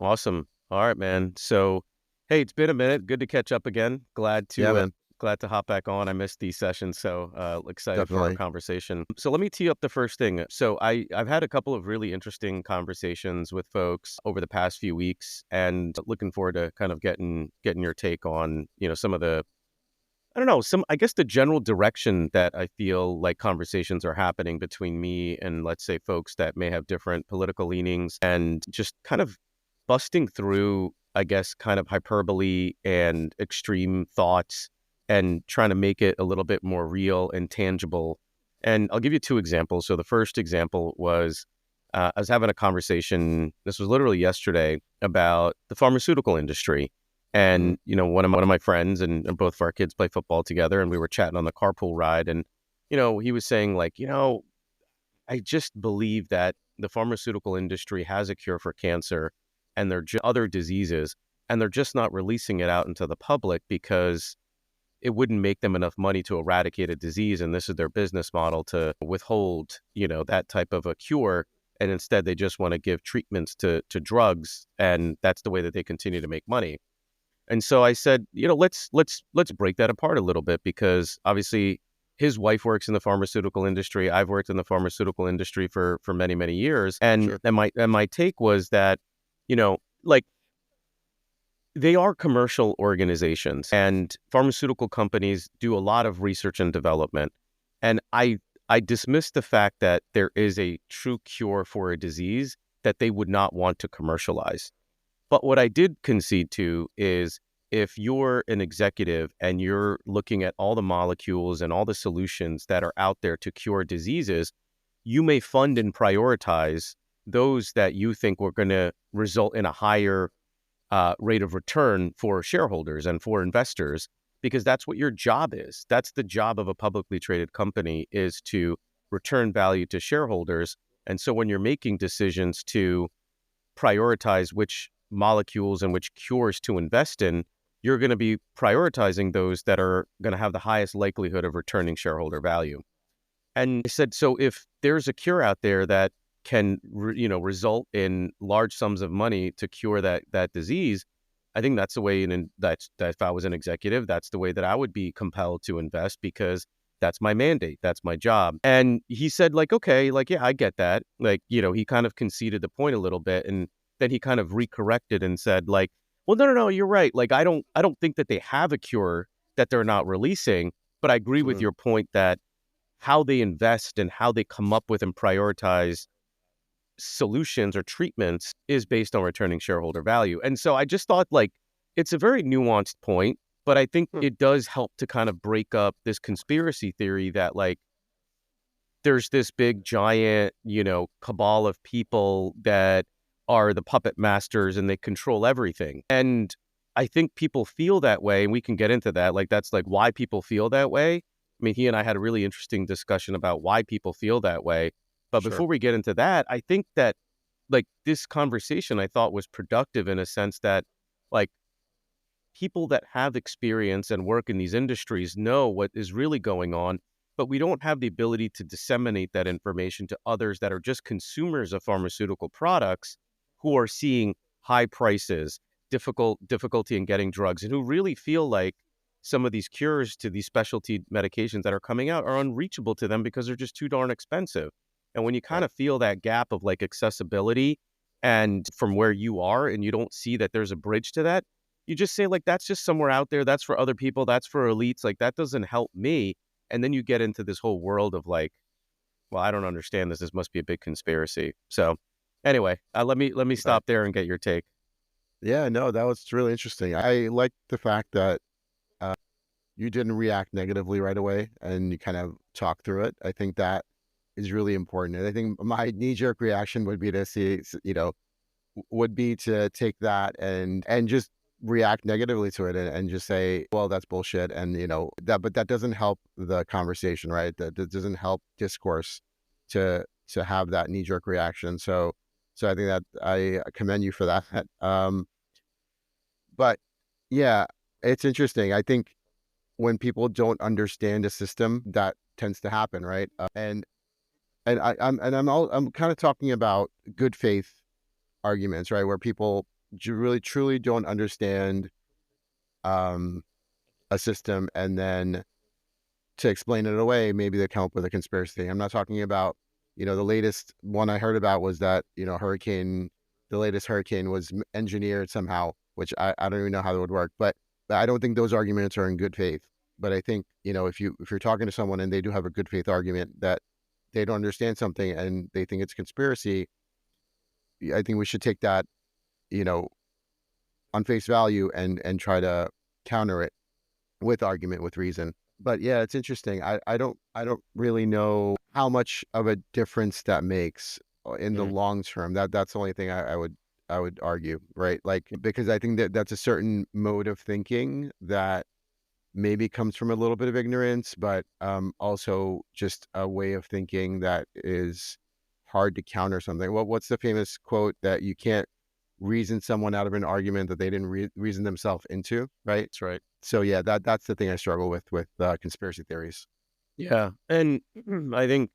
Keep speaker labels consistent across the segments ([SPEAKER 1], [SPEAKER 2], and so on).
[SPEAKER 1] Awesome. All right, man. So, hey, it's been a minute. Good to catch up again.
[SPEAKER 2] Yeah, man,
[SPEAKER 1] Glad to hop back on. I missed these sessions, so excited for our
[SPEAKER 2] definitely.
[SPEAKER 1] conversation. So let me tee up the first thing. So I've had a couple of really interesting conversations with folks over the past few weeks, and looking forward to kind of getting your take on some of the I don't know some I guess the general direction that I feel like conversations are happening between me and, let's say, folks that may have different political leanings, and just kind of busting through, I guess, kind of hyperbole and extreme thoughts and trying to make it a little bit more real and tangible. And I'll give you two examples. So the first example was I was having a conversation, this was literally yesterday, about the pharmaceutical industry.
[SPEAKER 2] Mhm.
[SPEAKER 1] And, one of my friends and both of our kids play football together, and we were chatting on the carpool ride. And, he was saying, like, I just believe that the pharmaceutical industry has a cure for cancer and other diseases, and they're just not releasing it out into the public because it wouldn't make them enough money to eradicate a disease. And this is their business model, to withhold, that type of a cure. And instead, they just want to give treatments to drugs. And that's the way that they continue to make money. And so I said, let's break that apart a little bit, because obviously his wife works in the pharmaceutical industry. I've worked in the pharmaceutical industry for many, many years. And
[SPEAKER 2] Sure.
[SPEAKER 1] my take was that, like, they are commercial organizations, and pharmaceutical companies do a lot of research and development. And I dismiss the fact that there is a true cure for a disease that they would not want to commercialize. But what I did concede to is, if you're an executive and you're looking at all the molecules and all the solutions that are out there to cure diseases, you may fund and prioritize those that you think were going to result in a higher rate of return for shareholders and for investors, because that's what your job is. That's the job of a publicly traded company, is to return value to shareholders. And so when you're making decisions to prioritize which molecules and which cures to invest in, you're going to be prioritizing those that are going to have the highest likelihood of returning shareholder value. And I said, so if there's a cure out there that can, result in large sums of money to cure that disease, I think that's the way. And that if I was an executive, that's the way that I would be compelled to invest, because that's my mandate, that's my job. And he said, like, okay, like, yeah, I get that. Like, he kind of conceded the point a little bit, and then he kind of recorrected and said, like, well, no, you're right. Like, I don't think that they have a cure that they're not releasing, but I agree with
[SPEAKER 2] Mhm.
[SPEAKER 1] your point that how they invest and how they come up with and prioritize solutions or treatments is based on returning shareholder value. And so I just thought, like, it's a very nuanced point, but I think
[SPEAKER 2] Hmm.
[SPEAKER 1] it does help to kind of break up this conspiracy theory that, like, there's this big giant, cabal of people that are the puppet masters and they control everything. And I think people feel that way, and we can get into that. Like, that's like why people feel that way. I mean, he and I had a really interesting discussion about why people feel that way. But
[SPEAKER 2] Sure.
[SPEAKER 1] before we get into that, I think that, like, this conversation I thought was productive in a sense that, like, people that have experience and work in these industries know what is really going on, but we don't have the ability to disseminate that information to others that are just consumers of pharmaceutical products, who are seeing high prices, difficulty in getting drugs, and who really feel like some of these cures to these specialty medications that are coming out are unreachable to them because they're just too darn expensive. And when you kind
[SPEAKER 2] Right.
[SPEAKER 1] of feel that gap of, like, accessibility and from where you are, and you don't see that there's a bridge to that, you just say, like, that's just somewhere out there. That's for other people. That's for elites. Like, that doesn't help me. And then you get into this whole world of, like, well, I don't understand this. This must be a big conspiracy. So anyway, let me
[SPEAKER 2] Right.
[SPEAKER 1] stop there and get your take.
[SPEAKER 2] Yeah, no, that was really interesting. I like the fact that uh, you didn't react negatively right away and you kind of talk through it. I think that is really important. And I think my knee-jerk reaction would be to would be to take that and just react negatively to it and just say, well, that's bullshit. And but that doesn't help the conversation, right? That doesn't help discourse to have that knee-jerk reaction. So I think that I commend you for that. But yeah, it's interesting. I think when people don't understand a system, that tends to happen, right? I'm kind of talking about good faith arguments, right? Where people really truly don't understand um, a system, and then to explain it away, maybe they come up with a conspiracy thing. I'm not talking about, the latest one I heard about was that, the latest hurricane was engineered somehow, which I don't even know how that would work. But I don't think those arguments are in good faith. But I think, if you're talking to someone and they do have a good faith argument that they don't understand something and they think it's conspiracy, I think we should take that, you know, on face value and try to counter it with argument, with reason. But yeah, it's interesting. I don't really know how much of a difference that makes in the
[SPEAKER 1] Mm,
[SPEAKER 2] long term. That's the only thing I would argue, right? Like, because I think that that's a certain mode of thinking that maybe comes from a little bit of ignorance, but also just a way of thinking that is hard to counter something. Well, what's the famous quote that you can't reason someone out of an argument that they didn't reason themselves into, right?
[SPEAKER 1] that's right.
[SPEAKER 2] So yeah, that's the thing I struggle with conspiracy theories.
[SPEAKER 1] Yeah. And I think,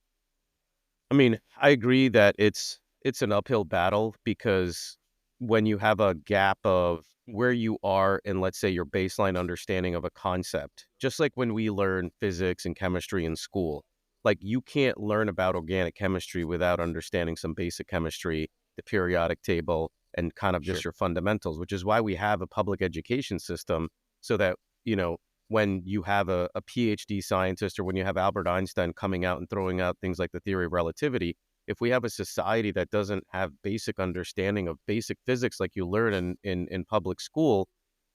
[SPEAKER 1] I mean, I agree that it's an uphill battle because when you have a gap of where you are in, let's say, your baseline understanding of a concept, just like when we learn physics and chemistry in school, like you can't learn about organic chemistry without understanding some basic chemistry, the periodic table, and kind of just
[SPEAKER 2] Sure.
[SPEAKER 1] your fundamentals, which is why we have a public education system so that, you know, when you have a PhD scientist or when you have Albert Einstein coming out and throwing out things like the theory of relativity, if we have a society that doesn't have basic understanding of basic physics like you learn in public school,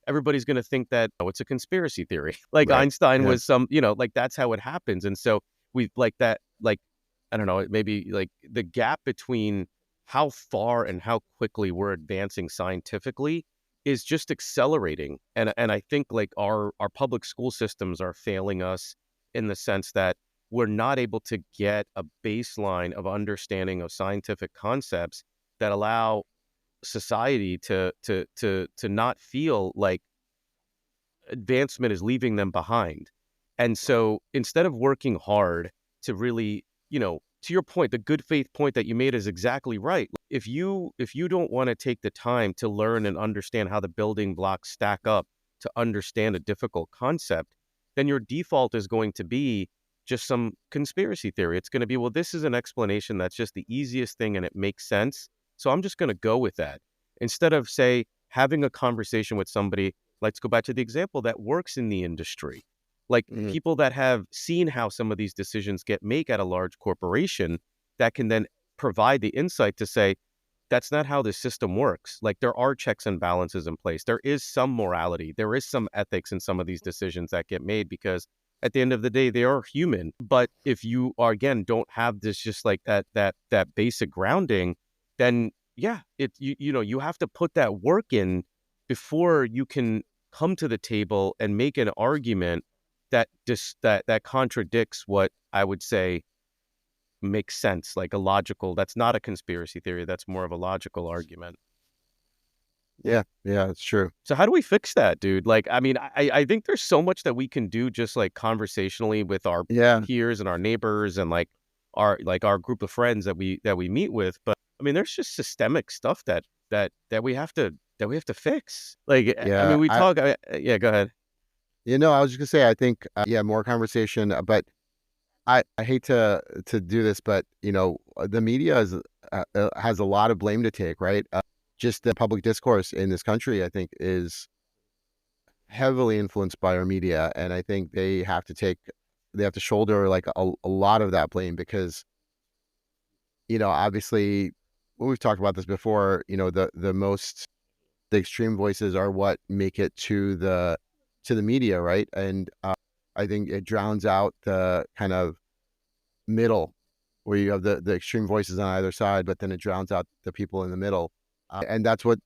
[SPEAKER 1] everybody's going to think that, oh, it's a conspiracy theory. Like
[SPEAKER 2] Right.
[SPEAKER 1] Einstein
[SPEAKER 2] Yeah.
[SPEAKER 1] was some, like that's how it happens. And so we've like that, like, I don't know, maybe like the gap between how far and how quickly we're advancing scientifically is just accelerating. And I think like our public school systems are failing us in the sense that we're not able to get a baseline of understanding of scientific concepts that allow society to not feel like advancement is leaving them behind. And so instead of working hard to really, to your point, the good faith point that you made is exactly right. If you don't want to take the time to learn and understand how the building blocks stack up to understand a difficult concept, then your default is going to be just some conspiracy theory. It's going to be, well, this is an explanation that's just the easiest thing and it makes sense. So I'm just going to go with that. Instead of, say, having a conversation with somebody, let's go back to the example that works in the industry. Like
[SPEAKER 2] Mhm.
[SPEAKER 1] people that have seen how some of these decisions get made at a large corporation that can then provide the insight to say, that's not how the system works. Like there are checks and balances in place. There is some morality. There is some ethics in some of these decisions that get made because at the end of the day, they are human. But if you are, again, don't have this just like that basic grounding, then yeah, you have to put that work in before you can come to the table and make an argument that contradicts what I would say makes sense, like a logical, that's not a conspiracy theory, that's more of a logical argument.
[SPEAKER 2] Yeah. Yeah. It's true.
[SPEAKER 1] So how do we fix that, dude? Like, I mean, I think there's so much that we can do just like conversationally with our
[SPEAKER 2] Yeah.
[SPEAKER 1] peers and our neighbors and like our group of friends that we meet with. But I mean, there's just systemic stuff that we have to fix. Like, I
[SPEAKER 2] Yeah.
[SPEAKER 1] mean, we talk. Yeah, go ahead.
[SPEAKER 2] I was just gonna say, I think, yeah, more conversation. But I hate to do this, but the media has a lot of blame to take, right? Just the public discourse in this country, I think, is heavily influenced by our media, and I think they have to shoulder like a lot of that blame because obviously, we've talked about this before. The extreme voices are what make it to the media, right? And I think it drowns out the kind of middle, where you have the extreme voices on either side, but then it drowns out the people in the middle, and that's what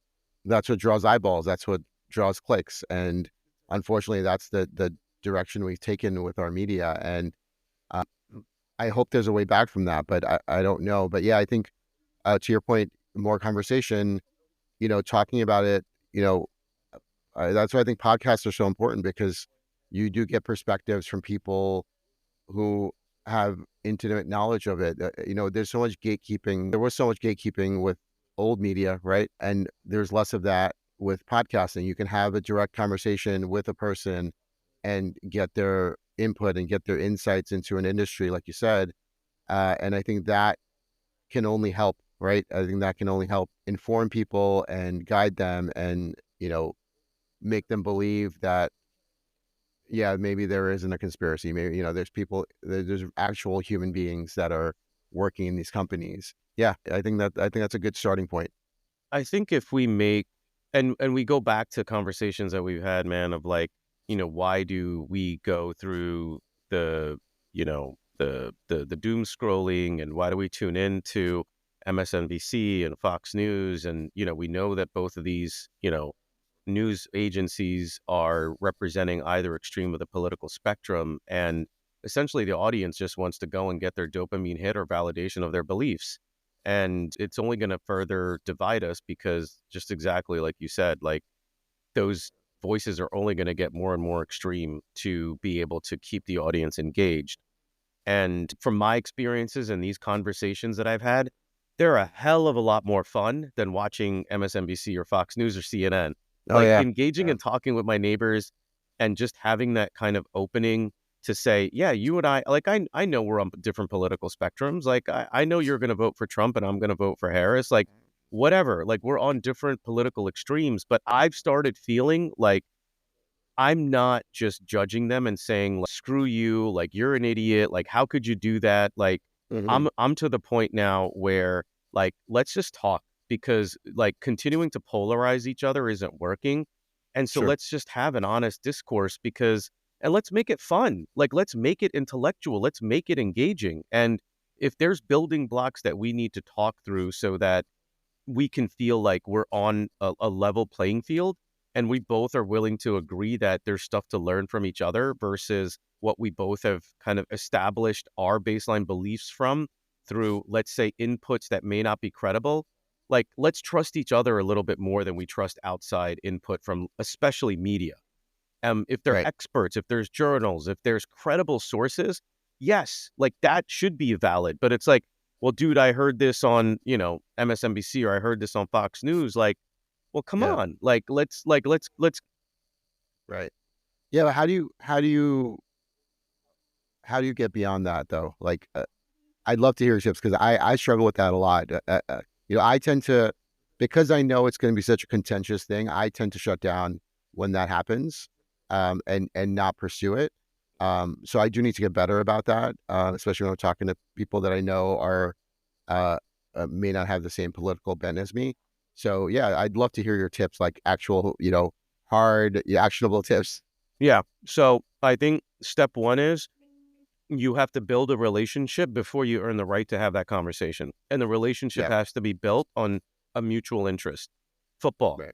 [SPEAKER 2] draws eyeballs. That's what draws clicks, and unfortunately, that's the direction we've taken with our media. And uh, I hope there's a way back from that, but I don't know. But yeah, I think, to your point, more conversation, talking about it, you know, that's why I think podcasts are so important, because you do get perspectives from people who have intimate knowledge of it. There's so much gatekeeping. There was so much gatekeeping with old media, right? And there's less of that with podcasting. You can have a direct conversation with a person and get their input and get their insights into an industry, like you said. And I think that can only help, right? I think that can only help inform people and guide them and, make them believe that, yeah, maybe there isn't a conspiracy. Maybe, there's people, there's actual human beings that are working in these companies. Yeah, I think that's a good starting point.
[SPEAKER 1] I think if we make and we go back to conversations that we've had, man, of like, why do we go through the, the doom scrolling, and why do we tune into MSNBC and Fox News? And, we know that both of these, news agencies are representing either extreme of the political spectrum. And essentially the audience just wants to go and get their dopamine hit or validation of their beliefs. And it's only going to further divide us because, just exactly like you said, like, those voices are only going to get more and more extreme to be able to keep the audience engaged. And from my experiences and these conversations that I've had, they're a hell of a lot more fun than watching MSNBC or Fox News or CNN.
[SPEAKER 2] Oh
[SPEAKER 1] Like,
[SPEAKER 2] yeah.
[SPEAKER 1] engaging
[SPEAKER 2] Yeah.
[SPEAKER 1] and talking with my neighbors and just having that kind of opening to say, yeah, you and I, like, I know we're on different political spectrums. Like, I know you're going to vote for Trump and I'm going to vote for Harris. Like, whatever. Like, we're on different political extremes, but I've started feeling like I'm not just judging them and saying, like, "Screw you," like, "You're an idiot," like, "How could you do that?" Like,
[SPEAKER 2] Hmm.
[SPEAKER 1] I'm to the point now where, like, let's just talk, because, like, continuing to polarize each other isn't working. And so
[SPEAKER 2] Sure.
[SPEAKER 1] let's just have an honest discourse, because and let's make it fun. Like, let's make it intellectual. Let's make it engaging. And if there's building blocks that we need to talk through so that we can feel like we're on a level playing field, and we both are willing to agree that there's stuff to learn from each other versus what we both have kind of established our baseline beliefs from through, let's say, inputs that may not be credible. Like, let's trust each other a little bit more than we trust outside input from especially media. If they're
[SPEAKER 2] Right.
[SPEAKER 1] experts, if there's journals, if there's credible sources, yes, like, that should be valid. But it's like, well, dude, I heard this on, MSNBC, or I heard this on Fox News. Like, well, come
[SPEAKER 2] Yeah.
[SPEAKER 1] on. Let's
[SPEAKER 2] Right. Yeah. But how do you get beyond that though? Like, I'd love to hear your tips because I struggle with that a lot. I tend to, because I know it's going to be such a contentious thing. I tend to shut down when that happens, and not pursue it. So I do need to get better about that, especially when I'm talking to people that I know are uh, may not have the same political bent as me. So yeah, I'd love to hear your tips, like actual, hard, actionable tips.
[SPEAKER 1] yeah. So I think step one is you have to build a relationship before you earn the right to have that conversation. And the relationship
[SPEAKER 2] Yeah.
[SPEAKER 1] has to be built on a mutual interest. Football,
[SPEAKER 2] Right.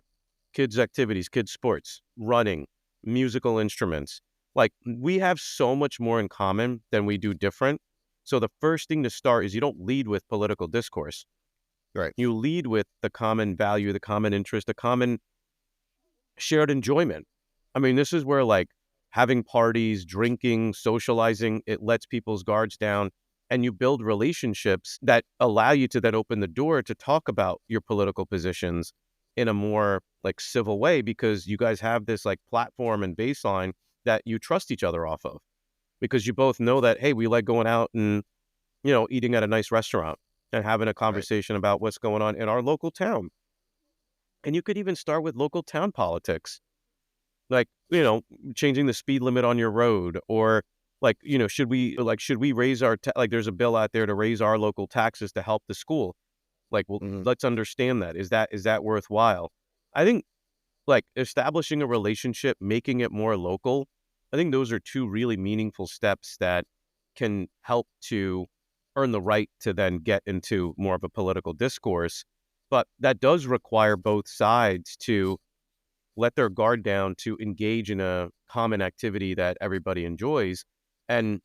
[SPEAKER 1] kids' activities, kids' sports, running, musical instruments. Like, we have so much more in common than we do different. So the first thing to start is, you don't lead with political discourse.
[SPEAKER 2] Right.
[SPEAKER 1] You lead with the common value, the common interest, the common shared enjoyment. I mean, this is where, like, having parties, drinking, socializing, it lets people's guards down, and you build relationships that allow you to then open the door to talk about your political positions in a more, like, civil way, because you guys have this, like, platform and baseline that you trust each other off of, because you both know that, hey, we like going out and, eating at a nice restaurant and having a
[SPEAKER 2] Right.
[SPEAKER 1] conversation about what's going on in our local town. And you could even start with local town politics, like, changing the speed limit on your road, or, like, should we raise our like, there's a bill out there to raise our local taxes to help the school. Like, well,
[SPEAKER 2] Hmm.
[SPEAKER 1] let's understand that. Is that worthwhile? I think, like, establishing a relationship, making it more local, I think those are two really meaningful steps that can help to earn the right to then get into more of a political discourse. But that does require both sides to let their guard down, to engage in a common activity that everybody enjoys. And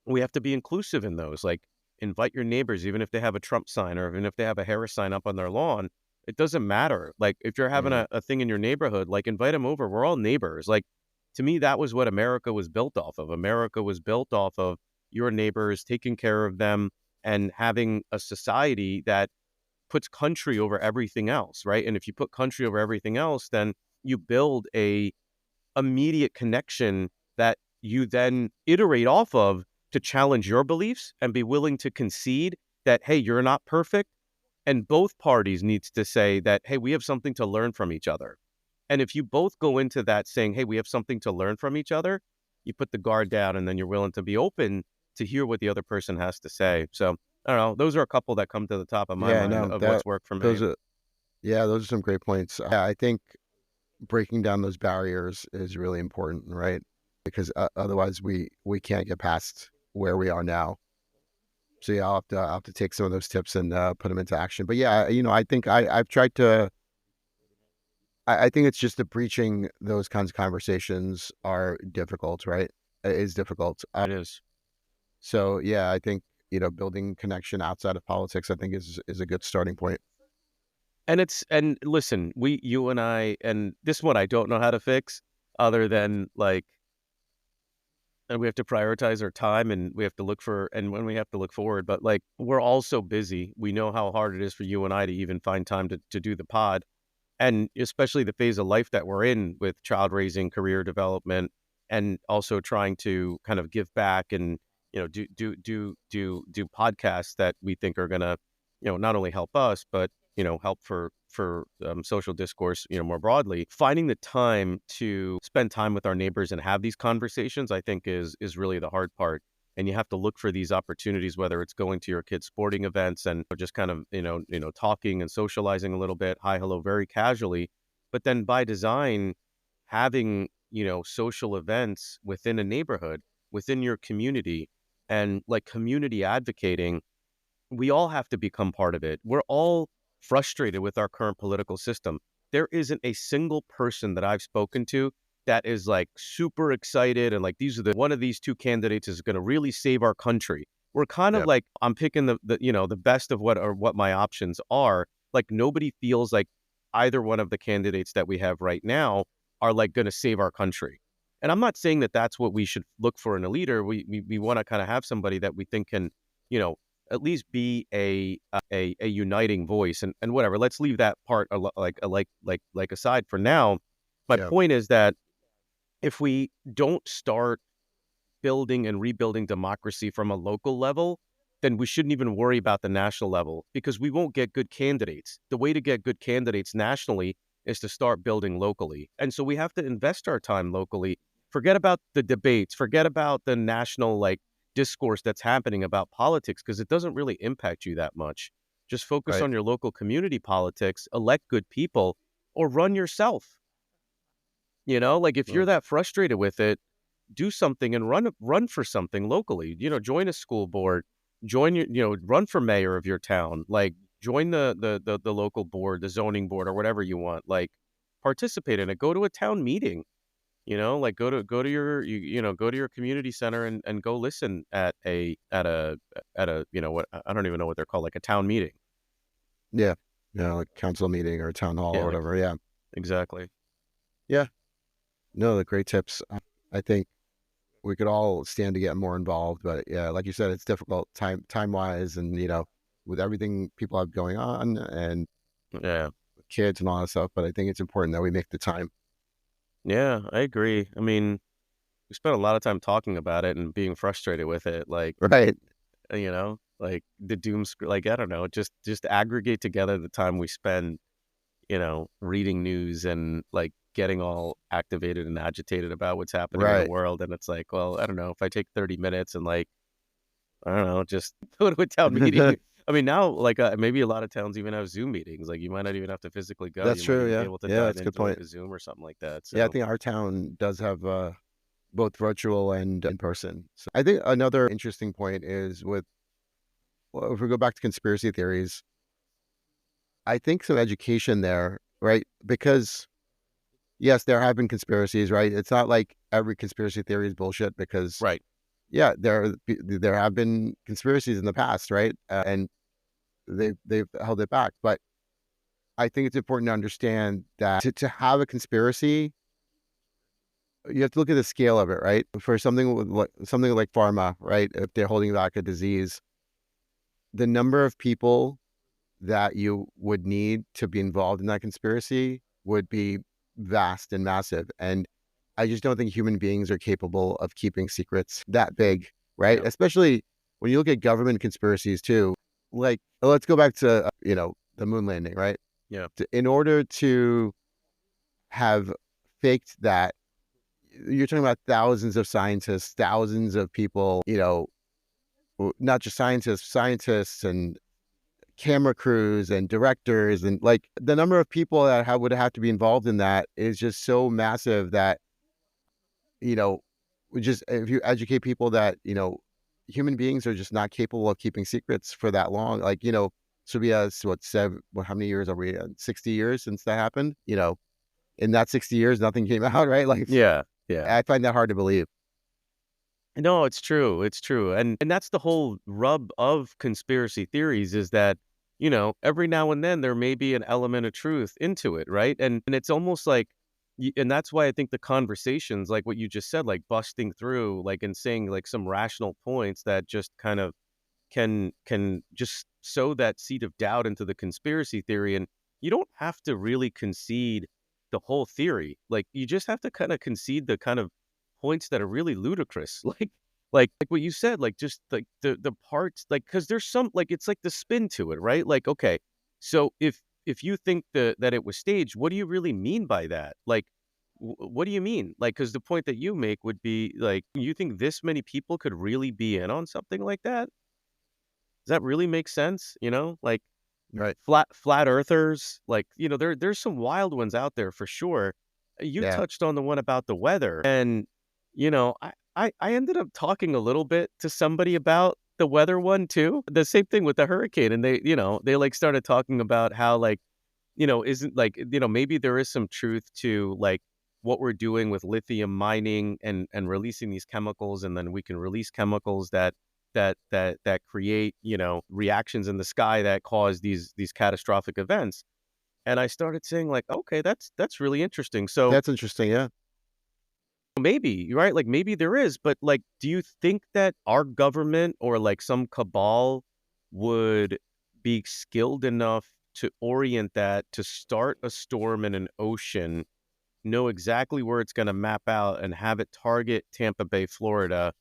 [SPEAKER 1] we have to be inclusive in those. Like, invite your neighbors, even if they have a Trump sign or even if they have a Harris sign up on their lawn. It doesn't matter. Like, if you're having
[SPEAKER 2] Hmm.
[SPEAKER 1] a thing in your neighborhood, like, invite them over. We're all neighbors. Like, to me, that was what America was built off of. America was built off of your neighbors, taking care of them, and having a society that puts country over everything else, right? And if you put country over everything else, then you build a immediate connection that you then iterate off of to challenge your beliefs and be willing to concede that, hey, you're not perfect. And both parties needs to say that, hey, we have something to learn from each other. And if you both go into that saying, hey, we have something to learn from each other, you put the guard down and then you're willing to be open to hear what the other person has to say. So I don't know. Those are a couple that come to the top of my
[SPEAKER 2] Yeah,
[SPEAKER 1] mind
[SPEAKER 2] no,
[SPEAKER 1] of
[SPEAKER 2] that
[SPEAKER 1] what's worked for me.
[SPEAKER 2] those are yeah, those are some great points. Yeah, I think breaking down those barriers is really important, right? Because otherwise we can't get past where we are now. So yeah, I'll have to take some of those tips and put them into action. But yeah, I think I've tried to. I think it's just the breaching those kinds of conversations are difficult, right? It is difficult.
[SPEAKER 1] It is.
[SPEAKER 2] So yeah, I think building connection outside of politics, I think is a good starting point.
[SPEAKER 1] And listen, you and I, and this one I don't know how to fix other than like, and we have to prioritize our time and we have to look for, and when we have to look forward, but like, we're all so busy. We know how hard it is for you and I to even find time to do the pod. And especially the phase of life that we're in with child raising, career development, and also trying to kind of give back and do podcasts that we think are gonna not only help us but help for social discourse more broadly. Finding the time to spend time with our neighbors and have these conversations, I think, is really the hard part. And you have to look for these opportunities, whether it's going to your kids' sporting events and just kind of, talking and socializing a little bit, hi, hello, very casually. But then by design, having, social events within a neighborhood, within your community, and like community advocating, we all have to become part of it. We're all frustrated with our current political system. There isn't a single person that I've spoken to that is like super excited and like these are the one of these two candidates is going to really save our country. We're kind of
[SPEAKER 2] Yeah,
[SPEAKER 1] like I'm picking the best of what my options are. Like nobody feels like either one of the candidates that we have right now are like going to save our country. And I'm not saying that that's what we should look for in a leader. We want to kind of have somebody that we think can, you know, at least be a uniting voice and whatever. Let's leave that part like aside for now. My
[SPEAKER 2] yeah,
[SPEAKER 1] point is that if we don't start building and rebuilding democracy from a local level, then we shouldn't even worry about the national level because we won't get good candidates. The way to get good candidates nationally is to start building locally. And so we have to invest our time locally. Forget about the debates, forget about the national like discourse that's happening about politics because it doesn't really impact you that much. Just focus
[SPEAKER 2] right.
[SPEAKER 1] on your local community politics, elect good people, or run yourself. Like if you're
[SPEAKER 2] Mm,
[SPEAKER 1] that frustrated with it, do something and run for something locally. Join a school board, run for mayor of your town. Like join the local board, the zoning board, or whatever you want. Like participate in it. Go to a town meeting. Like go to go to your community center and go listen at a what I don't even know what they're called, like a town meeting.
[SPEAKER 2] yeah, like council meeting or town hall
[SPEAKER 1] Yeah,
[SPEAKER 2] or
[SPEAKER 1] like
[SPEAKER 2] whatever. Yeah,
[SPEAKER 1] exactly.
[SPEAKER 2] yeah. No, the great tips. I think we could all stand to get more involved, but yeah, like you said, it's difficult time wise, and with everything people have going on and
[SPEAKER 1] Yeah.
[SPEAKER 2] kids and all that stuff. But I think it's important that we make the time.
[SPEAKER 1] Yeah, I agree. I mean, we spent a lot of time talking about it and being frustrated with it. Like,
[SPEAKER 2] Right.
[SPEAKER 1] like the like, I don't know, just aggregate together the time we spend, reading news and like getting all activated and agitated about what's happening in the
[SPEAKER 2] Right.
[SPEAKER 1] world. And it's like, well, I don't know if I take 30 minutes and like, I don't know, just go to a town meeting. I mean, now, like, maybe a lot of towns even have Zoom meetings. Like, you might not even have to physically go.
[SPEAKER 2] That's
[SPEAKER 1] You might
[SPEAKER 2] true.
[SPEAKER 1] even be
[SPEAKER 2] Yeah.
[SPEAKER 1] able to
[SPEAKER 2] Yeah.
[SPEAKER 1] dive
[SPEAKER 2] That's a good
[SPEAKER 1] into like
[SPEAKER 2] point.
[SPEAKER 1] a Zoom or something like that.
[SPEAKER 2] Yeah. I
[SPEAKER 1] So,
[SPEAKER 2] think our town does have both virtual and in person. So I think another interesting point is well, if we go back to conspiracy theories, I think some education there, right? Because yes, there have been conspiracies, right? It's not like every conspiracy theory is bullshit because
[SPEAKER 1] right.
[SPEAKER 2] yeah, there have been conspiracies in the past, right? And they've held it back. But I think it's important to understand that to have a conspiracy, you have to look at the scale of it, right? For something like pharma, right? If they're holding back a disease, the number of people that you would need to be involved in that conspiracy would be vast and massive. And I just don't think human beings are capable of keeping secrets that big, right?
[SPEAKER 1] Yeah.
[SPEAKER 2] Especially when you look at government conspiracies too. Like, let's go back to, the moon landing, right?
[SPEAKER 1] Yeah.
[SPEAKER 2] In order to have faked that, you're talking about thousands of scientists, thousands of people, not just scientists and camera crews and directors, and like the number of people that would have to be involved in that is just so massive that, you know, we just, if you educate people that, human beings are just not capable of keeping secrets for that long. Like, so we have what, how many years are we at? 60 years since that happened? In that 60 years, nothing came out, right? Like,
[SPEAKER 1] Yeah. Yeah.
[SPEAKER 2] I find that hard to believe.
[SPEAKER 1] No, it's true. It's true. And that's the whole rub of conspiracy theories is that, every now and then there may be an element of truth into it, right? And it's almost like and that's why I think the conversations like what you just said, like busting through, like and saying like some rational points that just kind of can just sow that seed of doubt into the conspiracy theory. And you don't have to really concede the whole theory. Like you just have to kind of concede the kind of points that are really ludicrous. Like what you said, like just like the parts, like because there's some like it's like the spin to it, right? Like, okay, so if you think that it was staged, what do you really mean by that? Like what do you mean? Like, because the point that you make would be like, you think this many people could really be in on something like that? Does that really make sense? Like
[SPEAKER 2] Right.
[SPEAKER 1] flat earthers, like, there's some wild ones out there for sure. You
[SPEAKER 2] Yeah.
[SPEAKER 1] touched on the one about the weather. And, I ended up talking a little bit to somebody about the weather one too. The same thing with the hurricane. And they like started talking about how like, isn't like, maybe there is some truth to like what we're doing with lithium mining and releasing these chemicals, and then we can release chemicals that create, reactions in the sky that cause these catastrophic events. And I started saying like, okay, that's really interesting. So
[SPEAKER 2] That's interesting. Yeah.
[SPEAKER 1] maybe you're right, like maybe there is, but like, do you think that our government or like some cabal would be skilled enough to orient that to start a storm in an ocean, know exactly where it's going to map out and have it target Tampa Bay, Florida,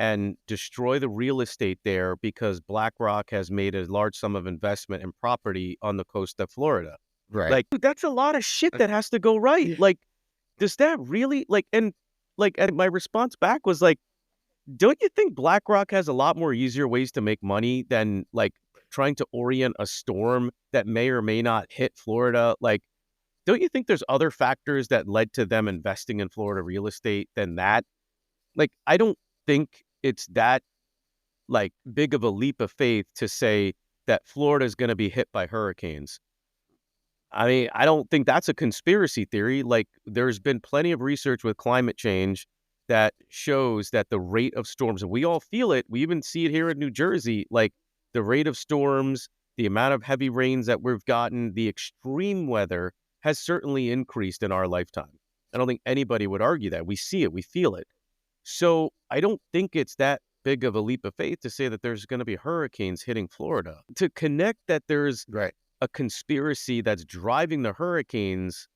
[SPEAKER 1] and destroy the real estate there because BlackRock has made a large sum of investment in property on the coast of Florida?
[SPEAKER 2] Right.
[SPEAKER 1] Like, dude, that's a lot of shit that has to go right.
[SPEAKER 2] Yeah.
[SPEAKER 1] Like, does that really and my response back was like, don't you think BlackRock has a lot more easier ways to make money than like trying to orient a storm that may or may not hit Florida? Like, don't you think there's other factors that led to them investing in Florida real estate than that? Like, I don't think it's that like big of a leap of faith to say that Florida is going to be hit by hurricanes. I mean, I don't think that's a conspiracy theory. Like, there's been plenty of research with climate change that shows that the rate of storms, and we all feel it, we even see it here in New Jersey, like the rate of storms, the amount of heavy rains that we've gotten, the extreme weather has certainly increased in our lifetime. I don't think anybody would argue that. We see it, we feel it. So I don't think it's that big of a leap of faith to say that there's going to be hurricanes hitting Florida. To connect that there's
[SPEAKER 2] Right.
[SPEAKER 1] a conspiracy that's driving the hurricanes,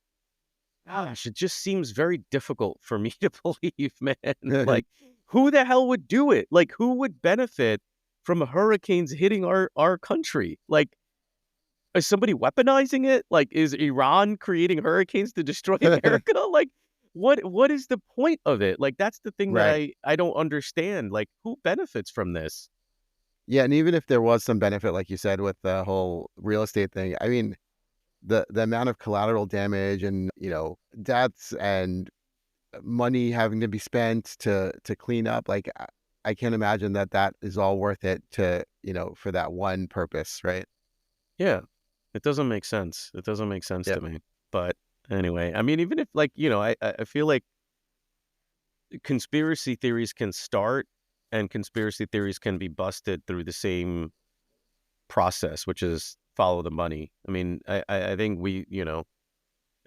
[SPEAKER 1] gosh, it just seems very difficult for me to believe, man. Like, who the hell would do it? Like, who would benefit from hurricanes hitting our country? Like, is somebody weaponizing it? Like, is Iran creating hurricanes to destroy America? Like, what is the point of it? Like, that's the thing that
[SPEAKER 2] Right.
[SPEAKER 1] I don't understand. Like, who benefits from this?
[SPEAKER 2] Yeah, and even if there was some benefit, like you said, with the whole real estate thing, I mean, the amount of collateral damage and, deaths and money having to be spent to clean up, like, I can't imagine that that is all worth it to, for that one purpose, right?
[SPEAKER 1] Yeah, it doesn't make sense. It doesn't make sense
[SPEAKER 2] Yeah.
[SPEAKER 1] to me. But anyway, I mean, even if like, I feel like conspiracy theories can start and conspiracy theories can be busted through the same process, which is follow the money. I mean, I think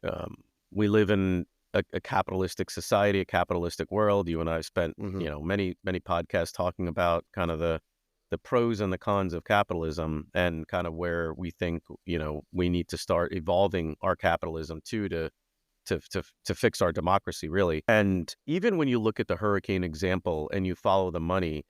[SPEAKER 1] um, we live in a capitalistic society, a capitalistic world. You and I have spent,
[SPEAKER 2] Hmm.
[SPEAKER 1] many, many podcasts talking about kind of the pros and the cons of capitalism and kind of where we think, we need to start evolving our capitalism too to fix our democracy, really. And even when you look at the hurricane example and you follow the money,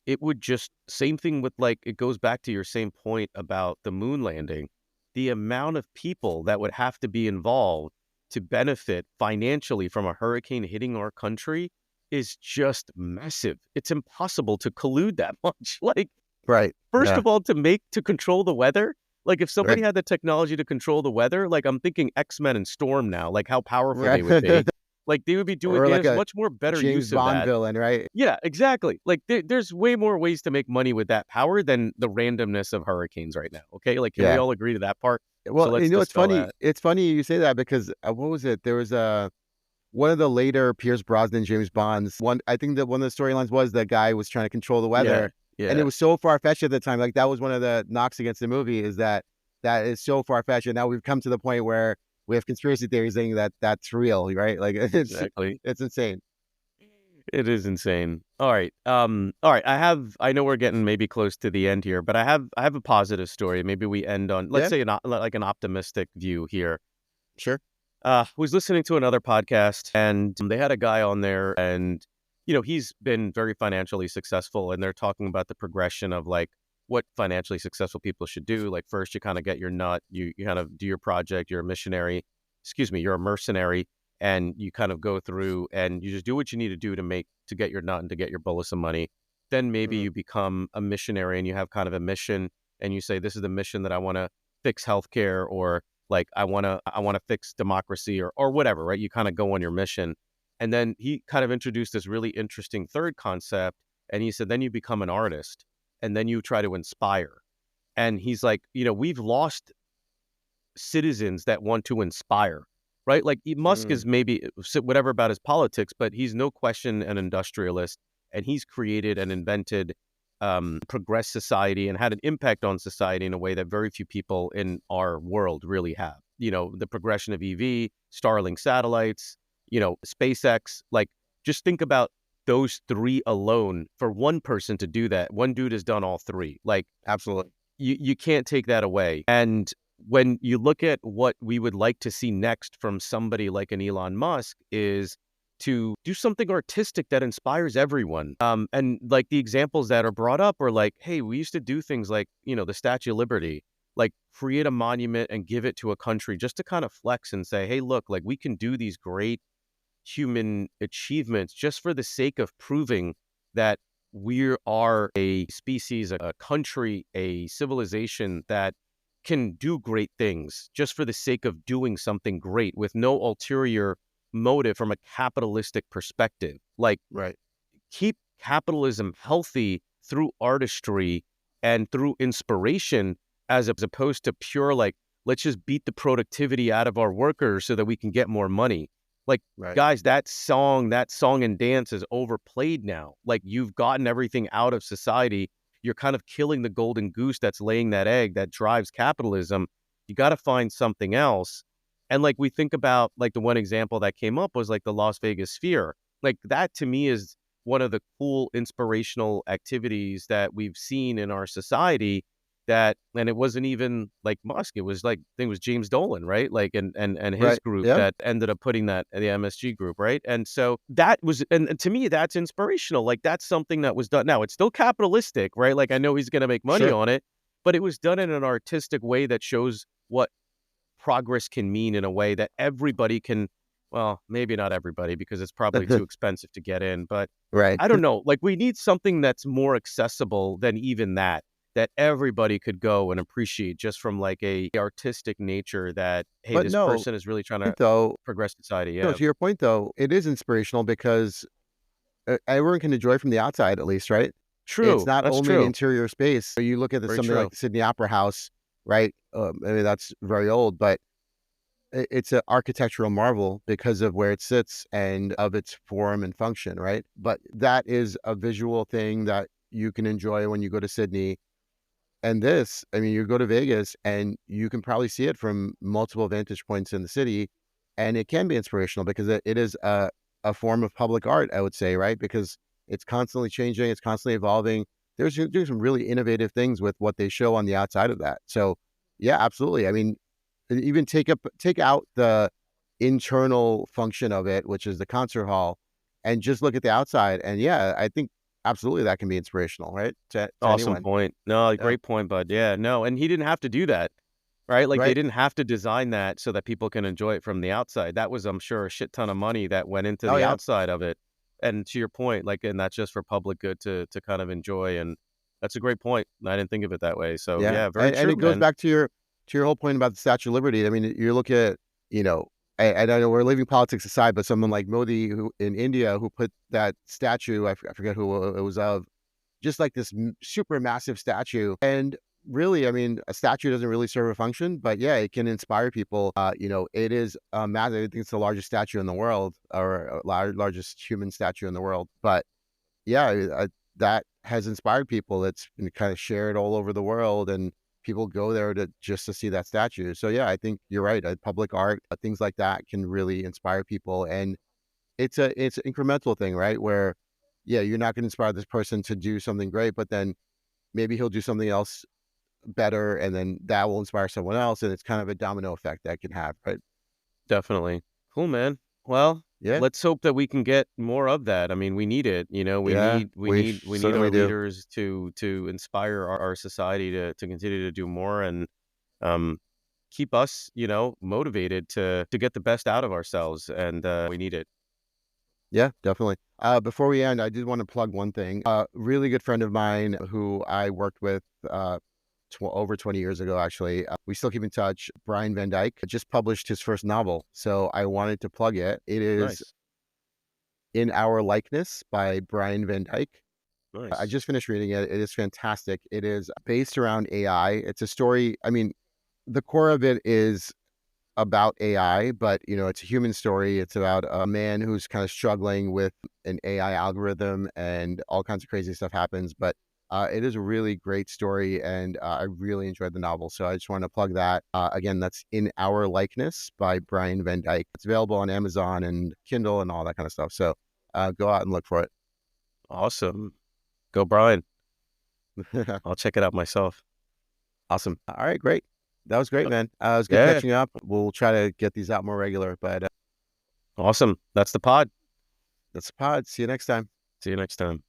[SPEAKER 1] it would just same thing with like it goes back to your same point about the moon landing. The amount of people that would have to be involved to benefit financially from a hurricane hitting our country is just massive. It's impossible to collude that much. Like,
[SPEAKER 2] Right.
[SPEAKER 1] first
[SPEAKER 2] Yeah.
[SPEAKER 1] of all, to control the weather, like if somebody
[SPEAKER 2] Right.
[SPEAKER 1] had the technology to control the weather, like I'm thinking X-Men and Storm now, like how powerful
[SPEAKER 2] Right.
[SPEAKER 1] they would be. Like they would be doing,
[SPEAKER 2] Or like
[SPEAKER 1] there's
[SPEAKER 2] a
[SPEAKER 1] much more better
[SPEAKER 2] James
[SPEAKER 1] use of
[SPEAKER 2] Bond
[SPEAKER 1] that.
[SPEAKER 2] villain, right?
[SPEAKER 1] Yeah, exactly. Like there's way more ways to make money with that power than the randomness of hurricanes right now. Okay, like can we
[SPEAKER 2] Yeah.
[SPEAKER 1] all agree to that part? So
[SPEAKER 2] Well,
[SPEAKER 1] let's
[SPEAKER 2] it's
[SPEAKER 1] dispel
[SPEAKER 2] funny.
[SPEAKER 1] that.
[SPEAKER 2] It's funny you say that because what was it? There was one of the later Pierce Brosnan James Bonds. One, I think that one of the storylines was the guy was trying to control the
[SPEAKER 1] Yeah,
[SPEAKER 2] weather, and it
[SPEAKER 1] yeah,
[SPEAKER 2] was so far fetched at the time. Like that was one of the knocks against the movie is that that is so far fetched. And now we've come to the point where we have conspiracy theories saying that that's real, right? Like
[SPEAKER 1] exactly.
[SPEAKER 2] it's insane.
[SPEAKER 1] It is insane. All right. I know we're getting maybe close to the end here, but I have a positive story. Maybe we end on, let's
[SPEAKER 2] Yeah,
[SPEAKER 1] say, like an optimistic view here.
[SPEAKER 2] sure.
[SPEAKER 1] Was listening to another podcast and they had a guy on there and, he's been very financially successful and they're talking about the progression of like what financially successful people should do. Like first you kind of get your nut, you kind of do your project, you're a missionary, excuse me, you're a mercenary and you kind of go through and you just do what you need to do to get your nut and to get your bolus of money. Then maybe
[SPEAKER 2] Mhm,
[SPEAKER 1] you become a missionary and you have kind of a mission and you say, this is the mission that I want to fix healthcare or like I want to fix democracy or whatever, right? You kind of go on your mission. And then he kind of introduced this really interesting third concept and he said then you become an artist and then you try to inspire. And he's like, we've lost citizens that want to inspire, right? Like Musk
[SPEAKER 2] mhm,
[SPEAKER 1] is maybe whatever about his politics, but he's no question an industrialist, and he's created and invented progressed society and had an impact on society in a way that very few people in our world really have. The progression of EV, Starlink satellites, SpaceX. Like, just think about those three alone. For one person to do that, one dude has done all three. Like,
[SPEAKER 2] absolutely.
[SPEAKER 1] you can't take that away. And when you look at what we would like to see next from somebody like an Elon Musk is to do something artistic that inspires everyone. And like the examples that are brought up are like, hey, we used to do things like, the Statue of Liberty, like create a monument and give it to a country just to kind of flex and say, hey, look, like we can do these great human achievements just for the sake of proving that we are a species, a country, a civilization that can do great things just for the sake of doing something great with no ulterior motive from a capitalistic perspective. Like,
[SPEAKER 2] Right.
[SPEAKER 1] keep capitalism healthy through artistry and through inspiration as opposed to pure like let's just beat the productivity out of our workers so that we can get more money. Like,
[SPEAKER 2] Right.
[SPEAKER 1] guys, that song and dance is overplayed now. Like, you've gotten everything out of society. You're kind of killing the golden goose that's laying that egg that drives capitalism. You got to find something else. And like we think about like the one example that came up was like the Las Vegas Sphere. Like that to me is one of the cool inspirational activities that we've seen in our society that, and it wasn't even like Musk, it was like, I think it was James Dolan, right? Like, and his
[SPEAKER 2] Right.
[SPEAKER 1] group
[SPEAKER 2] Yeah.
[SPEAKER 1] that ended up putting that, the MSG group, right? And so that was, and to me, that's inspirational. Like that's something that was done. Now it's still capitalistic, right? Like I know he's going to make money
[SPEAKER 2] Sure.
[SPEAKER 1] on it, but it was done in an artistic way that shows what progress can mean in a way that everybody can, well, maybe not everybody because it's probably too expensive to get in, but
[SPEAKER 2] Right.
[SPEAKER 1] I don't know. Like we need something that's more accessible than even that everybody could go and appreciate just from like a artistic nature that, hey,
[SPEAKER 2] But
[SPEAKER 1] this
[SPEAKER 2] no,
[SPEAKER 1] person is really trying to
[SPEAKER 2] though,
[SPEAKER 1] progress society.
[SPEAKER 2] no,
[SPEAKER 1] Yeah.
[SPEAKER 2] to your point though, it is inspirational because everyone can enjoy from the outside at least, right? It's
[SPEAKER 1] True.
[SPEAKER 2] not
[SPEAKER 1] That's
[SPEAKER 2] only an
[SPEAKER 1] true.
[SPEAKER 2] interior space. You look at
[SPEAKER 1] Very
[SPEAKER 2] something like
[SPEAKER 1] true.
[SPEAKER 2] the Sydney Opera House, right? I mean, that's very old, but it's an architectural marvel because of where it sits and of its form and function, right? But that is a visual thing that you can enjoy when you go to Sydney. And this, I mean, you go to Vegas and you can probably see it from multiple vantage points in the city. And it can be inspirational because it is a form of public art, I would say, right? Because it's constantly changing, it's constantly evolving. There's doing some really innovative things with what they show on the outside of that. So yeah, absolutely. I mean, even take out the internal function of it, which is the concert hall, and just look at the outside. And yeah, I think absolutely that can be inspirational, right? To
[SPEAKER 1] Awesome
[SPEAKER 2] anyone.
[SPEAKER 1] point. No,
[SPEAKER 2] Yeah.
[SPEAKER 1] great point, bud. Yeah, no, and he didn't have to do that, right? Like, they
[SPEAKER 2] Right.
[SPEAKER 1] didn't have to design that so that people can enjoy it from the outside. That was, I'm sure, a shit ton of money that went into
[SPEAKER 2] Oh
[SPEAKER 1] the
[SPEAKER 2] yeah.
[SPEAKER 1] outside of it. And to your point, like, and that's just for public good to kind of enjoy, and that's a great point. I didn't think of it that way. So,
[SPEAKER 2] Yeah.
[SPEAKER 1] yeah, very
[SPEAKER 2] And
[SPEAKER 1] true,
[SPEAKER 2] it goes
[SPEAKER 1] man.
[SPEAKER 2] back to your whole point about the Statue of Liberty. I mean, you look at, you know, and I know we're leaving politics aside, but someone like Modi who in India who put that statue, I forget who it was of, just like this super massive statue. And really, I mean, a statue doesn't really serve a function, but yeah, it can inspire people. It is massive. I think it's the largest statue in the world, or largest human statue in the world. But yeah, that has inspired people. It's been kind of shared all over the world, and people go there to just to see that statue. So yeah, I think you're right. Public art, things like that can really inspire people, and it's an incremental thing, right? Where yeah, you're not going to inspire this person to do something great, but then maybe he'll do something else better, and then that will inspire someone else, and it's kind of a domino effect that can have, right?
[SPEAKER 1] Definitely. Cool, man. Well,
[SPEAKER 2] Yeah,
[SPEAKER 1] let's hope that we can get more of that. I mean, we need it. We
[SPEAKER 2] yeah,
[SPEAKER 1] need we
[SPEAKER 2] we
[SPEAKER 1] need we need
[SPEAKER 2] certainly
[SPEAKER 1] our
[SPEAKER 2] do.
[SPEAKER 1] leaders to inspire our society to continue to do more, and um keep us, motivated to get the best out of ourselves, and we need it.
[SPEAKER 2] Yeah, definitely. Before we end, I did want to plug one thing. A really good friend of mine who I worked with over 20 years ago, actually. We still keep in touch. Brian Van Dyke just published his first novel, so I wanted to plug it. It is
[SPEAKER 1] Nice.
[SPEAKER 2] In Our Likeness by Brian Van Dyke. I
[SPEAKER 1] Nice.
[SPEAKER 2] just finished reading it. It is fantastic. It is based around AI. It's a story. I mean, the core of it is about AI, but it's a human story. It's about a man who's kind of struggling with an AI algorithm, and all kinds of crazy stuff happens. But it is a really great story, and I really enjoyed the novel. So I just want to plug that. Again, that's In Our Likeness by Brian Van Dyke. It's available on Amazon and Kindle and all that kind of stuff. So go out and look for
[SPEAKER 1] Awesome. Go, Brian.
[SPEAKER 2] it.
[SPEAKER 1] I'll check it out myself.
[SPEAKER 2] Awesome. All right, great. That was great,
[SPEAKER 1] Uh,
[SPEAKER 2] man. It was good
[SPEAKER 1] Yeah.
[SPEAKER 2] catching up. We'll try to get these out more regular, but
[SPEAKER 1] Awesome. That's the pod.
[SPEAKER 2] that's the pod. See you next time.
[SPEAKER 1] See you next time.